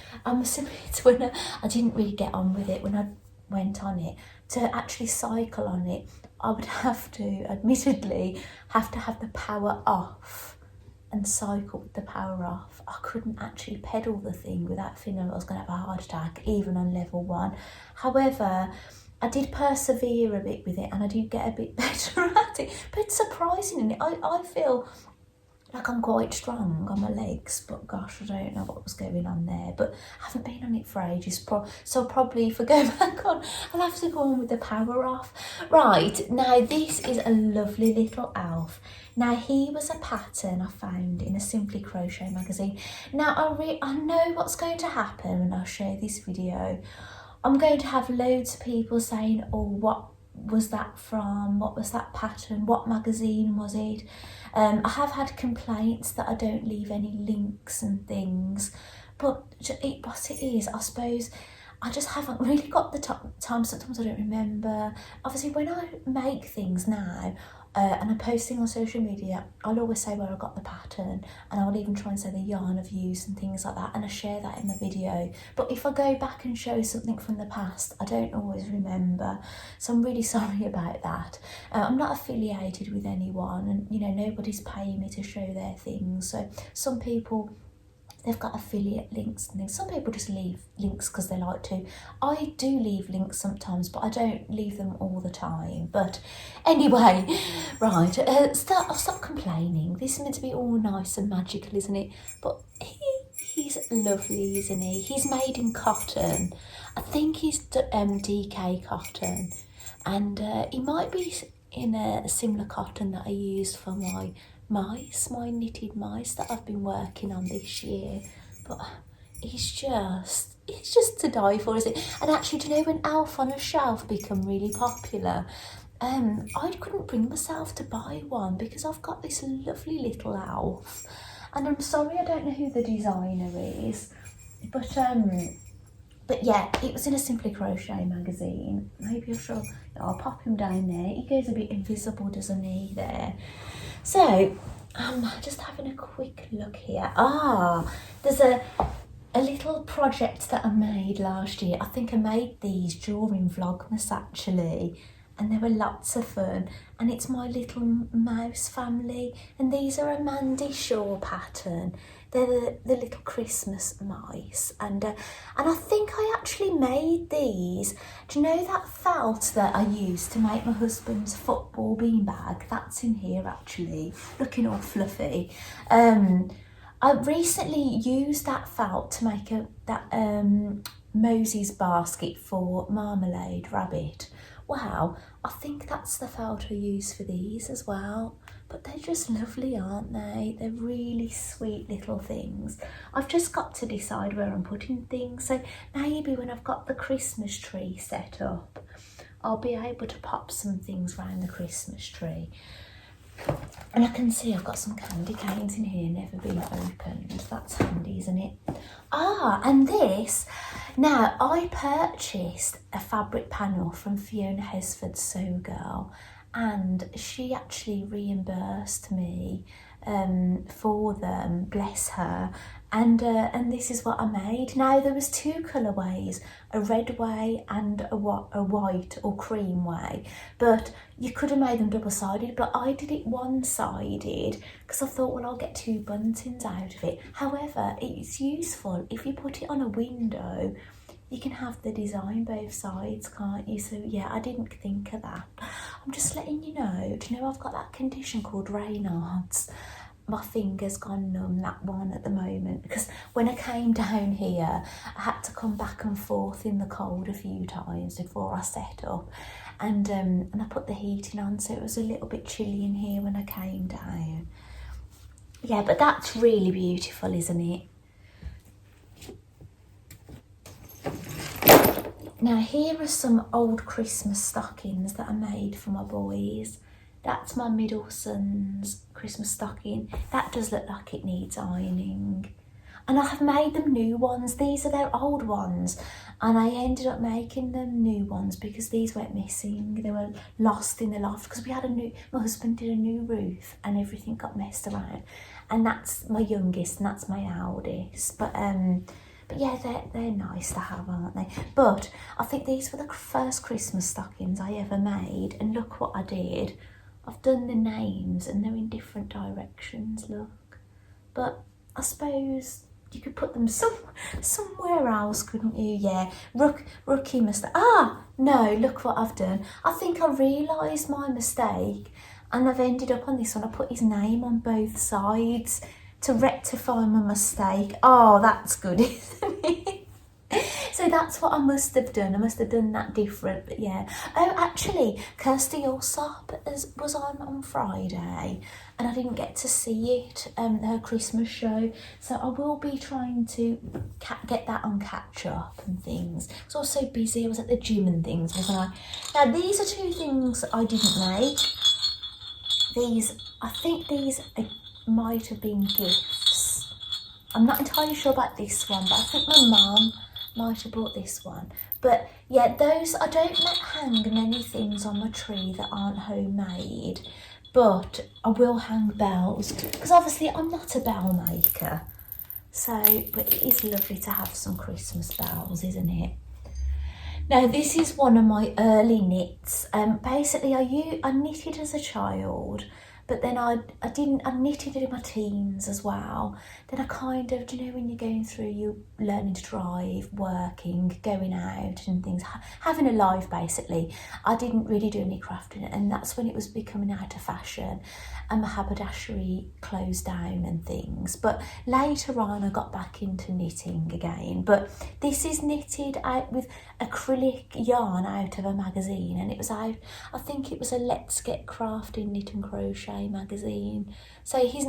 When I didn't really get on with it when I went on it. To actually cycle on it, I would have to, admittedly, have to have the power off and cycle with the power off. I couldn't actually pedal the thing without feeling I was going to have a heart attack, even on level 1. However, I did persevere a bit with it, and I did get a bit better at it. But it's surprising, isn't it? I feel like I'm quite strong on my legs, but gosh, I don't know what was going on there. But I haven't been on it for ages, so probably if I go back on, I'll have to go on with the power off. Right, now this is a lovely little elf. Now he was a pattern I found in a Simply Crochet magazine. Now I know what's going to happen when I share this video. I'm going to have loads of people saying, oh, what was that from? What was that pattern? What magazine was it? I have had complaints that I don't leave any links and things, but what it is, I suppose I just haven't really got the time. Sometimes I don't remember. Obviously, when I make things now, and I'm posting on social media, I'll always say where I got the pattern, and I'll even try and say the yarn I've used and things like that, and I share that in the video. But if I go back and show something from the past, I don't always remember, so I'm really sorry about that. I'm not affiliated with anyone, and you know, nobody's paying me to show their things, so some people, they've got affiliate links and things. Some people just leave links because they like to. I do leave links sometimes, but I don't leave them all the time. But anyway, right, I'll stop complaining. This is meant to be all nice and magical, isn't it? But he's lovely, isn't he? He's made in cotton. I think he's DK cotton. And he might be in a similar cotton that I used for my knitted mice that I've been working on this year. But it's just to die for, is it? And actually, do you know when Elf on a Shelf become really popular, I couldn't bring myself to buy one because I've got this lovely little elf, and I'm sorry I don't know who the designer is, but yeah, it was in a Simply Crochet magazine. Maybe I'll pop him down there. He goes a bit invisible, doesn't he, there? So, just having a quick look here. There's a little project that I made last year. I think I made these during Vlogmas actually, and they were lots of fun. And it's my little mouse family, and these are a Mandy Shaw pattern. They're the little Christmas mice, and I think I actually made these. Do you know that felt that I used to make my husband's football beanbag? That's in here actually, looking all fluffy. I recently used that felt to make Mosey's basket for Marmalade Rabbit. Wow, I think that's the felt I use for these as well. But they're just lovely, aren't they? They're really sweet little things. I've just got to decide where I'm putting things. So maybe when I've got the Christmas tree set up, I'll be able to pop some things around the Christmas tree. And I can see I've got some candy canes in here, never been opened. That's handy, isn't it? And this. Now, I purchased a fabric panel from Fiona Hesford's Sew Girl, and she actually reimbursed me for them, bless her. and this is what I made. Now there was two colourways, a red way and a white or cream way, but you could have made them double-sided, but I did it one-sided because I thought, well, I'll get two buntings out of it. However, it's useful if you put it on a window. You can have the design both sides, can't you? So yeah, I didn't think of that. I'm just letting you know. Do you know I've got that condition called Raynaud's? My finger's gone numb, that one at the moment, because when I came down here I had to come back and forth in the cold a few times before I set up, and I put the heating on, so it was a little bit chilly in here when I came down. Yeah, but that's really beautiful, isn't it? Now here are some old Christmas stockings that I made for my boys. That's my middle son's Christmas stocking. That does look like it needs ironing. And I have made them new ones. These are their old ones. And I ended up making them new ones because these went missing. They were lost in the loft because my husband did a new roof and everything got messed around. And that's my youngest and that's my eldest. But yeah, they're nice to have, aren't they? But I think these were the first Christmas stockings I ever made. And look what I did. I've done the names and they're in different directions, look. But I suppose you could put them somewhere else, couldn't you? Yeah, Rookie must... no, look what I've done. I think I realised my mistake and I've ended up on this one. I put his name on both sides to rectify my mistake. Oh, that's good, isn't it? So that's what I must have done. I must have done that different, but yeah. Oh, actually, Kirsty Allsop was on Friday and I didn't get to see it, her Christmas show. So I will be trying to get that on catch up and things. I was so busy, I was at the gym and things, wasn't I? Now, these are two things I didn't make. I think these might have been gifts. I'm not entirely sure about this one, but I think my mum might have bought this one. But yeah, those, I don't hang many things on my tree that aren't homemade, but I will hang bells because obviously I'm not a bell maker. So, but it is lovely to have some Christmas bells, isn't it? Now this is one of my early knits. Basically I knitted as a child, but then I knitted in my teens as well. Then I kind of, do you know when you're going through, you're learning to drive, working, going out and things, having a life basically. I didn't really do any crafting, and that's when it was becoming out of fashion and my haberdashery closed down and things. But later on I got back into knitting again. But this is knitted out with acrylic yarn out of a magazine, and it was out, I think it was a Let's Get Crafting Knit and Crochet magazine. So he's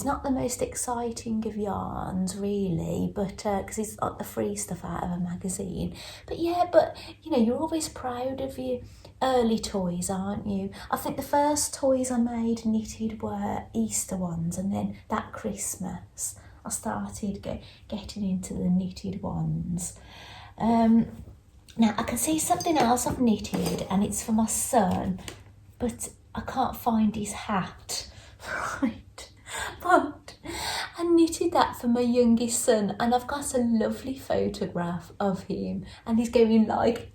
not the most exciting of yarns really, but because he's got the free stuff out of a magazine. But yeah, but you're always proud of your early toys, aren't you? I think the first toys I made knitted were Easter ones, and then that Christmas I started getting into the knitted ones. Now I can see something else I've knitted, and it's for my son, but I can't find his hat. Right, but I knitted that for my youngest son, and I've got a lovely photograph of him, and he's going like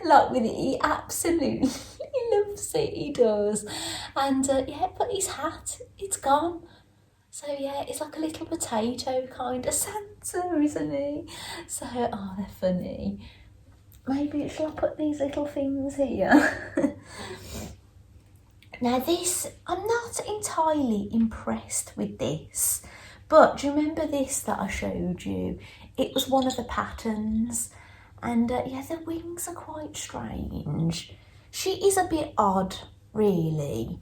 with it. He absolutely loves it, he does. And yeah, but his hat, it's gone. So yeah, it's like a little potato kind of Santa, isn't he? So, oh, they're funny. Maybe shall I put these little things here? Now this, I'm not entirely impressed with this, but do you remember this that I showed you? It was one of the patterns, and yeah, the wings are quite strange. She is a bit odd, really.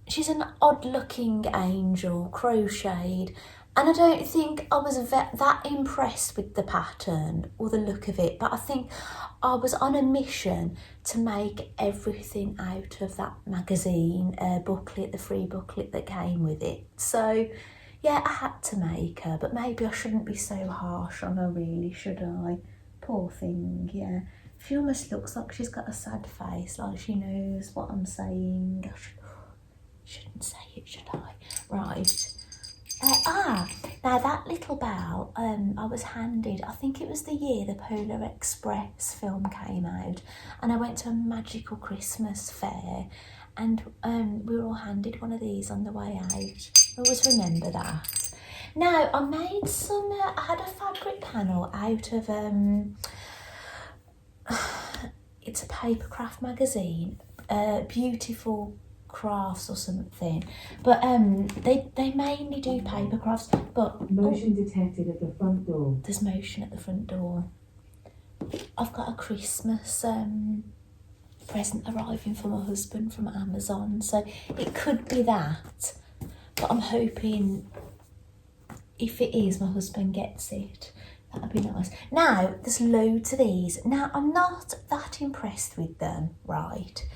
She's an odd looking angel, crocheted, and I don't think I was that impressed with the pattern or the look of it, but I think I was on a mission to make everything out of that magazine booklet, the free booklet that came with it. So yeah, I had to make her, but maybe I shouldn't be so harsh on her really, should I? Poor thing, yeah. She almost looks like she's got a sad face, like she knows what I'm saying. Shouldn't say it, should I? Right. Now that little bell, I was handed, I think it was the year the Polar Express film came out, and I went to a magical Christmas fair, and we were all handed one of these on the way out. I always remember that. Now, I made some, I had a fabric panel out of, it's a papercraft magazine, Beautiful Crafts or something, but they mainly do paper crafts. But motion detected at the front door. There's motion at the front door. I've got a Christmas present arriving for my husband from Amazon, so it could be that, but I'm hoping if it is, my husband gets it. That'd be nice. Now, there's loads of these. Now, I'm not that impressed with them, right?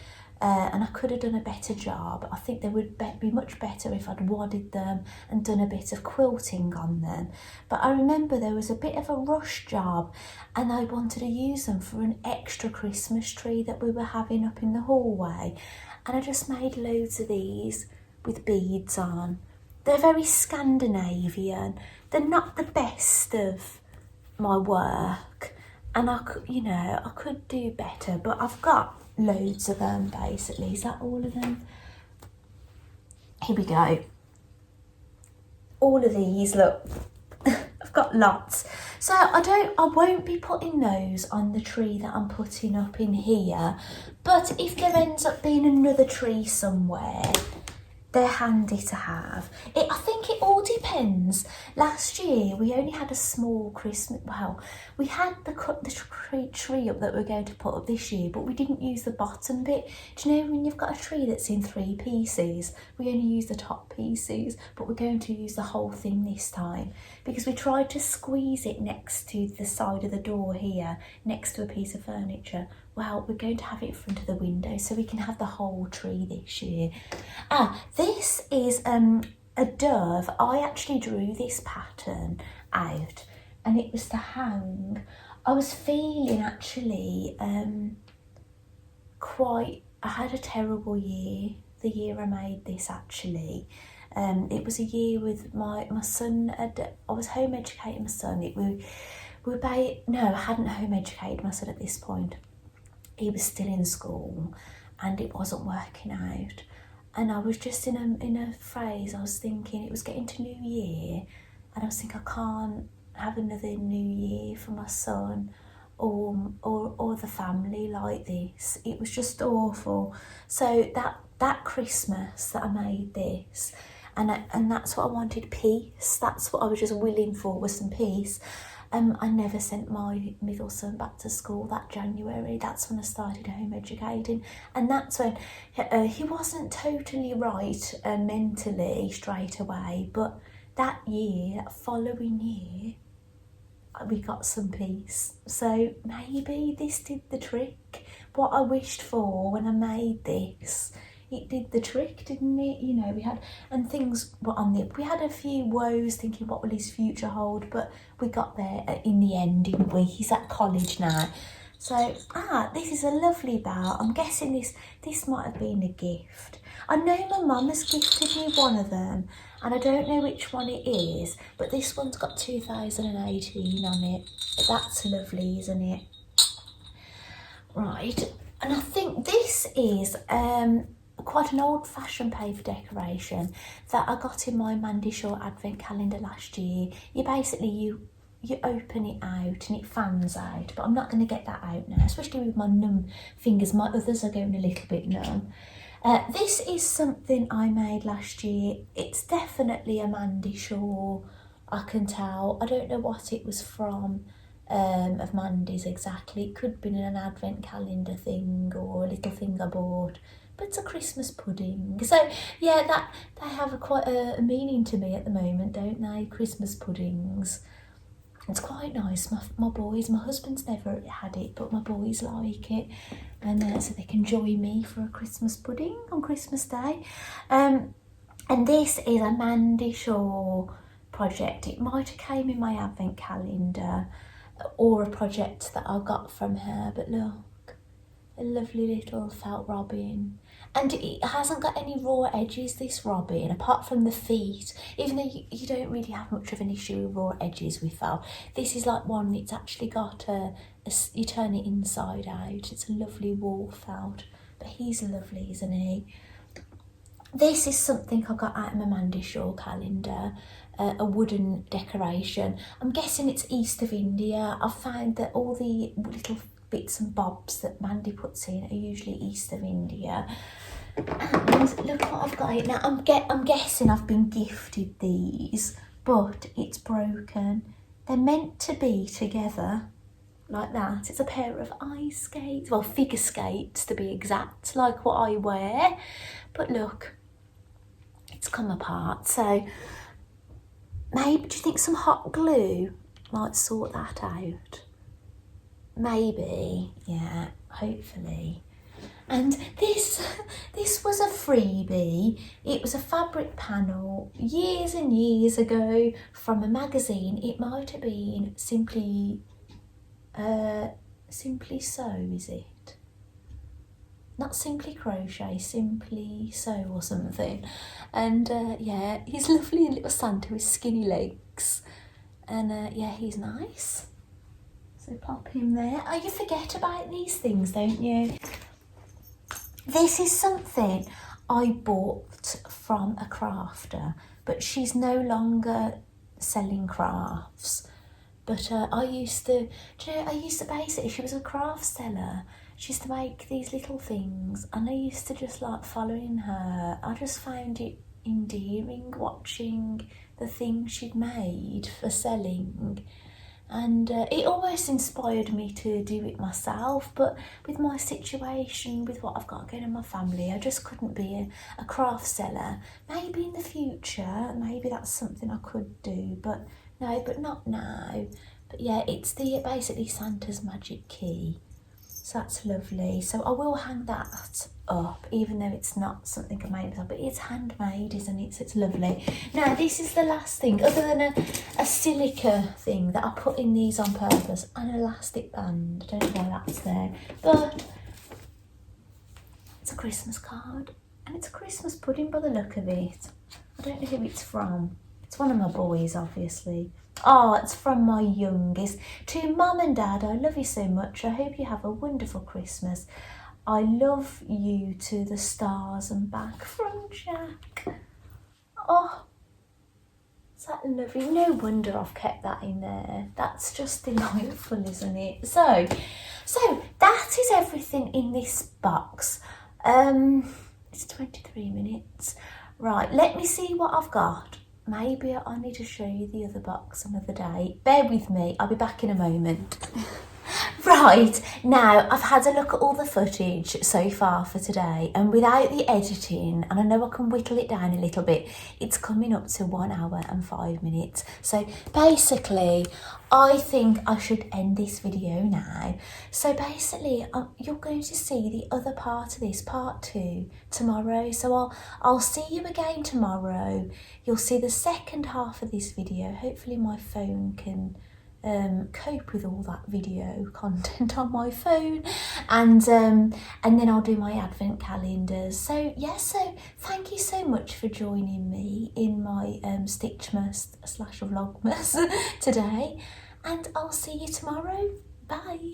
And I could have done a better job. I think they would be much better if I'd wadded them and done a bit of quilting on them. But I remember there was a bit of a rush job, and I wanted to use them for an extra Christmas tree that we were having up in the hallway. And I just made loads of these with beads on. They're very Scandinavian. They're not the best of my work, and I could do better, but I've got loads of them basically. Is that all of them? Here we go. All of these, look. I've got lots. So I won't be putting those on the tree that I'm putting up in here, but if there ends up being another tree somewhere, they're handy to have. I think it all depends. Last year we only had a small Christmas, well, we had the tree up that we're going to put up this year, but we didn't use the bottom bit. Do you know when you've got a tree that's in 3 pieces, we only use the top pieces, but we're going to use the whole thing this time, because we tried to squeeze it next to the side of the door here, next to a piece of furniture. Well, we're going to have it in front of the window so we can have the whole tree this year. This is a dove. I actually drew this pattern out, and it was to hang. I was feeling actually I had a terrible year, the year I made this actually. It was a year with my son. I was home educating my son. I hadn't home educated my son at this point. He was still in school and it wasn't working out, and I was just in a phase. I was thinking, it was getting to New Year, and I was thinking, I can't have another New Year for my son or the family like this. It was just awful. So that Christmas that I made this, and that's what I wanted, peace. That's what I was just willing for, was some peace. I never sent my middle son back to school that January. That's when I started home educating, and that's when he wasn't totally right mentally straight away, but that following year, we got some peace. So maybe this did the trick. What I wished for when I made this, it did the trick, didn't it? You know, we had a few woes, thinking what will his future hold, but we got there in the end, didn't we? He's at college now. So, this is a lovely bell. I'm guessing this might have been a gift. I know my mum has gifted me one of them, and I don't know which one it is, but this one's got 2018 on it. That's lovely, isn't it? Right, and I think this is quite an old-fashioned paper decoration that I got in my Mandy Shaw advent calendar last year. You open it out and it fans out, but I'm not going to get that out now, especially with my numb fingers. My others are going a little bit numb. This is something I made last year. It's definitely a Mandy Shaw, I can tell. I don't know what it was from of Mandy's exactly. It could have been an advent calendar thing or a little thing I bought, but it's a Christmas pudding. So yeah, that they have quite a meaning to me at the moment, don't they? Christmas puddings. It's quite nice. My boys, my husband's never had it, but my boys like it, and so they can join me for a Christmas pudding on Christmas Day. And this is a Mandy Shaw project. It might have came in my advent calendar or a project that I got from her, but look, A lovely little felt robin. And it hasn't got any raw edges, this robin, apart from the feet. Even though you don't really have much of an issue with raw edges with felt, this is like one that's actually got you turn it inside out. It's a lovely wool felt. But he's lovely, isn't he? This is something I got out of my Mandy Shaw calendar, a wooden decoration. I'm guessing it's East of India. I've found that all the little bits and bobs that Mandy puts in are usually East of India. And look what I've got here. Now I'm guessing I've been gifted these, but it's broken. They're meant to be together like that. It's a pair of ice skates, well, figure skates to be exact, like what I wear. But look, it's come apart. So maybe, do you think some hot glue might sort that out? Maybe, yeah, hopefully. And this was a freebie. It was a fabric panel years and years ago from a magazine. It might have been Simply Sew, is it? Not Simply Crochet, Simply Sew or something. And yeah, he's lovely, little Santa with skinny legs. And yeah, he's nice. So pop him there. Oh, you forget about these things, don't you? This is something I bought from a crafter, but she's no longer selling crafts. But I used to basically, she was a craft seller. She used to make these little things, and I used to just like following her. I just found it endearing watching the things she'd made for selling. And it almost inspired me to do it myself, but with my situation, with what I've got going in my family, I just couldn't be a craft seller. Maybe in the future, maybe that's something I could do, but no, but not now. But yeah, it's basically Santa's magic key. So that's lovely. So I will hang that up, even though it's not something I made myself, but it's handmade, isn't it? So it's lovely. Now, this is the last thing, other than a silica thing that I put in these on purpose, an elastic band. I don't know why that's there, but it's a Christmas card, and it's a Christmas pudding by the look of it. I don't know who it's from. It's one of my boys, obviously. Oh, it's from my youngest. To Mum and Dad, I love you so much. I hope you have a wonderful Christmas. I love you to the stars and back, from Jack. Oh, is that lovely? No wonder I've kept that in there. That's just delightful, isn't it? So that is everything in this box. It's 23 minutes. Right, let me see what I've got. Maybe I need to show you the other box another day. Bear with me, I'll be back in a moment. Right, now I've had a look at all the footage so far for today, and without the editing, and I know I can whittle it down a little bit, it's coming up to 1 hour and 5 minutes. So basically, I think I should end this video now. So basically, you're going to see the other part of this, part 2, tomorrow. So I'll see you again tomorrow. You'll see the second half of this video. Hopefully my phone can cope with all that video content on my phone, and then I'll do my advent calendars. So yeah, so thank you so much for joining me in my Stitchmas / Vlogmas today, and I'll see you tomorrow. Bye.